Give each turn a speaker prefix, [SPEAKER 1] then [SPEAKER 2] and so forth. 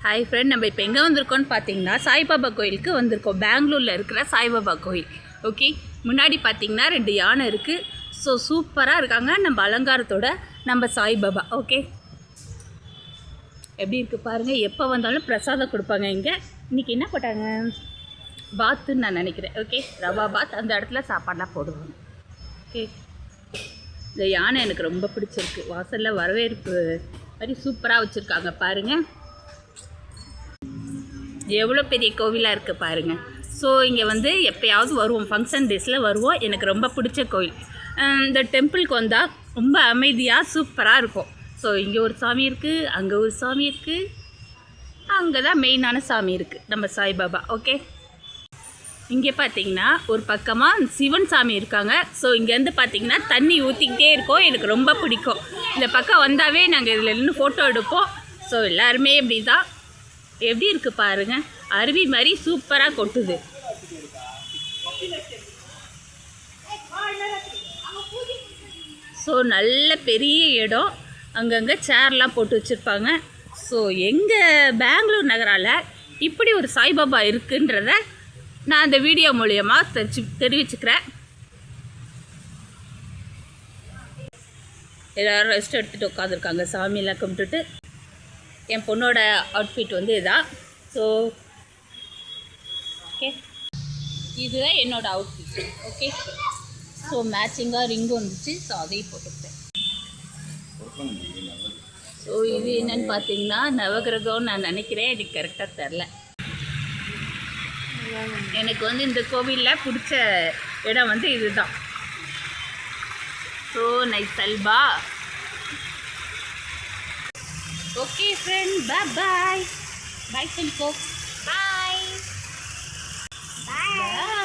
[SPEAKER 1] Hi friend, நம்ம இப்போ எங்கே வந்திருக்கோம்னு பார்த்தீங்கன்னா சாய்பாபா கோயிலுக்கு வந்திருக்கோம். பெங்களூரில் இருக்கிற சாய்பாபா கோயில். ஓகே, முன்னாடி பார்த்தீங்கன்னா 2 யானை இருக்குது. ஸோ சூப்பராக இருக்காங்க நம்ம அலங்காரத்தோட நம்ம சாய்பாபா. ஓகே, எப்படி இருக்குது பாருங்கள். எப்போ வந்தாலும் பிரசாதம் கொடுப்பாங்க. இங்கே இன்றைக்கி என்ன போட்டாங்க, பாத்துன்னு நான் நினைக்கிறேன். ஓகே, ரவா பாத். அந்த இடத்துல சாப்பாடெலாம் போடுவாங்க. ஓகே, இந்த யானை எனக்கு ரொம்ப பிடிச்சிருக்கு. வாசலில் வரவேற்பு மாதிரி சூப்பராக வச்சுருக்காங்க பாருங்கள். எவ்வளோ பெரிய கோவிலாக இருக்குது பாருங்கள். ஸோ இங்கே வந்து எப்போயாவது வருவோம், ஃபங்க்ஷன் டேஸில் வருவோம். எனக்கு ரொம்ப பிடிச்ச கோயில். இந்த டெம்பிளுக்கு வந்தால் ரொம்ப அமைதியாக சூப்பராக இருக்கும். ஸோ இங்கே ஒரு சாமி இருக்குது, அங்கே ஒரு சாமி இருக்குது, அங்கே தான் மெயினான சாமி இருக்குது நம்ம சாய்பாபா. ஓகே, இங்கே பார்த்தீங்கன்னா ஒரு பக்கமாக சிவன் சாமி இருக்காங்க. ஸோ இங்கேருந்து பார்த்தீங்கன்னா தண்ணி ஊற்றிக்கிட்டே இருக்கோம். எனக்கு ரொம்ப பிடிக்கும். இந்த பக்கம் வந்தாவே நாங்கள் இதில் நின்று ஃபோட்டோ எடுப்போம். ஸோ எல்லாருமே இப்படி தான். எப்படி இருக்குது பாருங்கள், அருவி மாதிரி சூப்பராக கொட்டுது. ஸோ நல்ல பெரிய இடம், அங்கங்கே சேர்லாம் போட்டு வச்சுருப்பாங்க. ஸோ எங்கள் பெங்களூர் நகரால் இப்படி ஒரு சாய்பாபா இருக்குன்றத நான் இந்த வீடியோ மூலியமாக தெரிவிச்சுக்கிறேன். எல்லோரும் ரெஸ்ட் எடுத்துகிட்டு உட்காந்துருக்காங்க, சாமியெல்லாம் கும்பிட்டுட்டு. என் பொண்ணோட அவுட்ஃபிட் வந்து இதான். ஸோ ஓகே, இதுதான் என்னோடய அவுட்ஃபிட். ஓகே, ஸோ மேட்சிங்காக ரிங்கும் வந்துச்சு. ஸோ அதையும் போட்டுக்கிட்டேன். ஸோ இது என்னென்னு பார்த்தீங்கன்னா நவகிரகம்னு நான் நினைக்கிறேன், எனக்கு கரெக்டாக தெரில. எனக்கு வந்து இந்த கோவிலில் பிடிச்ச இடம் வந்து இதுதான். So nice alpha. Okay friend, bye bye. Bye Silko. Bye. Bye.